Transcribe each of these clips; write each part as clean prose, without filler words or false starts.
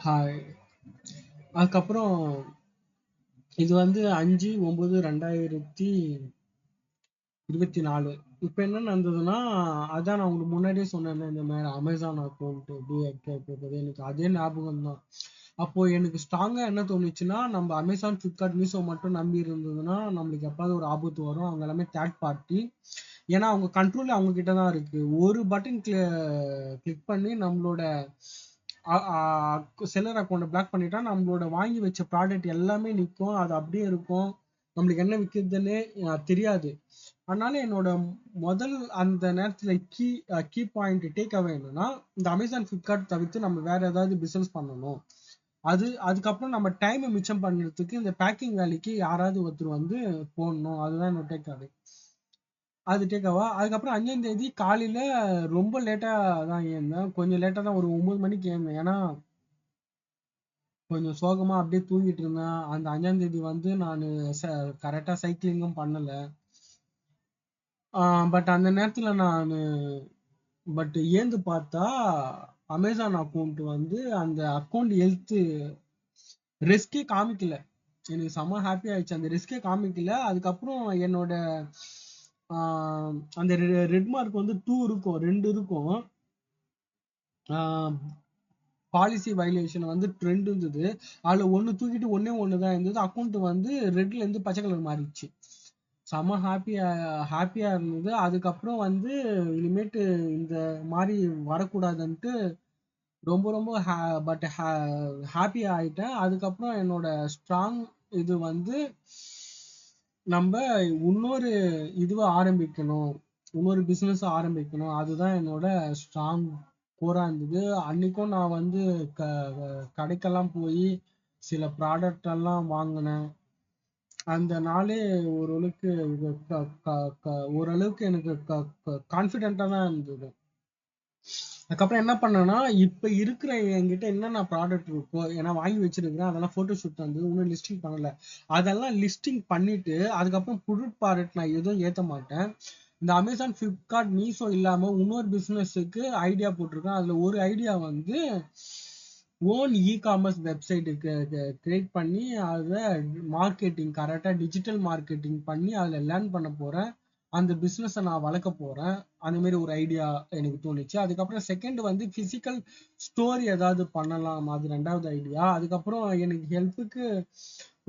Hi. அதுக்கப்புறம் இது வந்து 5/9/2024. இப்ப என்ன நடந்ததுன்னா, அதான் நான் உங்களுக்கு முன்னாடியே சொன்னேன்ல, இந்த மாதிரி அமேசான் அக்கௌண்ட் டீஆக்டிவேட் எனக்கு அதே ஞாபகம் தான். அப்போ எனக்கு ஸ்ட்ராங்கா என்ன தோணுச்சுன்னா, நம்ம அமேசான், ஃபிளிப்கார்ட், மீஷோ மட்டும் நம்பி இருந்ததுன்னா நம்மளுக்கு எப்பாவது ஒரு ஆபத்து வரும். அவங்க எல்லாமே தேர்ட் பார்ட்டி. ஏன்னா அவங்க கண்ட்ரோல் அவங்க கிட்ட தான் இருக்கு. ஒரு பட்டன் கிளிக் பண்ணி நம்மளோட செல்லர் அக்கௌண்ட்டை பிளாக் பண்ணிட்டா நம்மளோட வாங்கி வச்ச ப்ராடக்ட் எல்லாமே நிற்கும். அது அப்படியே இருக்கும். நம்மளுக்கு என்ன விற்கிறதுன்னே தெரியாது. அதனால என்னோட முதல் அந்த நேரத்துல கீ பாயிண்ட் டேக் அவே என்னன்னா, இந்த அமேசான், ஃபிளிப்கார்ட் தவிர்த்து நம்ம வேற ஏதாவது பிசினஸ் பண்ணணும். அதுக்கப்புறம் நம்ம டைமை மிச்சம் பண்ணுறதுக்கு இந்த பேக்கிங் வேலைக்கு யாராவது ஒருத்தர் வந்து போடணும். அதுதான் என்னோட டேக் அவே. அது டேக்காவா. அதுக்கப்புறம் 5ஆம் தேதி காலையில ரொம்ப லேட்டா தான் ஏந்தேன். கொஞ்சம் லேட்டா தான், ஒரு 9 மணிக்கு ஏந்தேன். ஏன்னா கொஞ்சம் சோகமா அப்படியே தூங்கிட்டு இருந்தேன். அந்த 5ஆம் தேதி வந்து நான் கரெக்டா சைக்கிளிங்கும் பண்ணல. பட் அந்த நேரத்துல நான் ஏந்து பார்த்தா அமேசான் அக்கௌண்ட் வந்து அந்த அக்கௌண்ட் ஹெல்த் ரிஸ்கே காமிக்கல. எனக்கு செம்ம ஹாப்பி ஆயிடுச்சு. அந்த ரிஸ்கே காமிக்கல. அதுக்கப்புறம் என்னோட அந்த ரெட் மார்க் வந்து 2 இருக்கும், 2 இருக்கும். பாலிசி வயலேஷன் வந்து 2 இருந்தது. அதுல ஒன்னு தூக்கிட்டு ஒண்ணு தான் இருந்தது. அக்கௌண்ட் வந்து ரெட்ல இருந்து பச்சை கலர் மாறிடுச்சு. செம ஹாப்பியா இருந்தது. அதுக்கப்புறம் வந்து இனிமேட்டு இந்த மாதிரி வரக்கூடாதுன்ட்டு ரொம்ப ரொம்ப ஹாப்பி ஆயிட்டேன். அதுக்கப்புறம் என்னோட ஸ்ட்ராங் இது வந்து நம்ம இன்னொரு இதுவை ஆரம்பிக்கணும், இன்னொரு பிசினஸ் ஆரம்பிக்கணும். அதுதான் என்னோட ஸ்ட்ராங் கோரா இருந்தது. அன்னைக்கும் நான் வந்து கடைக்கெல்லாம் போய் சில ப்ராடக்ட் எல்லாம் வாங்கினேன். அந்த நாளே ஓரளவுக்கு ஓரளவுக்கு எனக்கு கான்ஃபிடென்ட்டா தான் இருந்தது. அதுக்கப்புறம் என்ன பண்ணேன்னா, இப்ப இருக்கிற என்கிட்ட என்னென்ன ப்ராடக்ட் இருக்கோ, ஏன்னா வாங்கி வச்சிருக்கிறேன், அதெல்லாம் போட்டோ ஷூட் வந்து இன்னும் லிஸ்டிங் பண்ணல. அதெல்லாம் லிஸ்டிங் பண்ணிட்டு அதுக்கப்புறம் புது ப்ராடக்ட் நான் எதுவும் ஏத்த மாட்டேன். இந்த அமேசான், ஃபிளிப்கார்ட், மீஷோ இல்லாம இன்னொரு பிசினஸுக்கு ஐடியா போட்டிருக்கேன். அதுல ஒரு ஐடியா வந்து ஓன் இ-காமர்ஸ் வெப்சைட் கிரியேட் பண்ணி அதை மார்க்கெட்டிங் கரெக்டா டிஜிட்டல் மார்க்கெட்டிங் பண்ணி அதுல லேர்ன் பண்ண போறேன். அந்த பிசினஸை நான் வளர்க்க போறேன். அந்த மாதிரி ஒரு ஐடியா எனக்கு தோணுச்சு. அதுக்கப்புறம் செகண்ட் வந்து பிசிக்கல் ஸ்டோர் ஏதாவது பண்ணலாம், அது 2வது ஐடியா. அதுக்கப்புறம் எனக்கு ஹெல்ப்புக்கு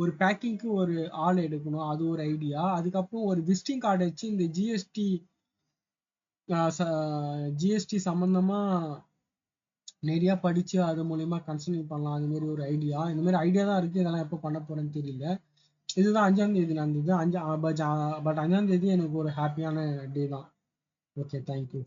ஒரு பேக்கிங்க்கு ஒரு ஆள் எடுக்கணும், அது ஒரு ஐடியா. அதுக்கப்புறம் ஒரு விசிட்டிங் கார்டு வச்சு இந்த ஜிஎஸ்டி சம்பந்தமா நிறைய படிச்சு அது மூலியமா கன்சல்டிங் பண்ணலாம். அது மாதிரி ஒரு ஐடியா. இந்த மாதிரி ஐடியா தான் இருக்கு. இதெல்லாம் எப்போ பண்ண போறேன்னு தெரியல. இதுதான் 5ஆம் தேதி நடந்தது. பட் 5ஆம் தேதி எனக்கு ஒரு ஹாப்பியான டே தான். Okay, thank you.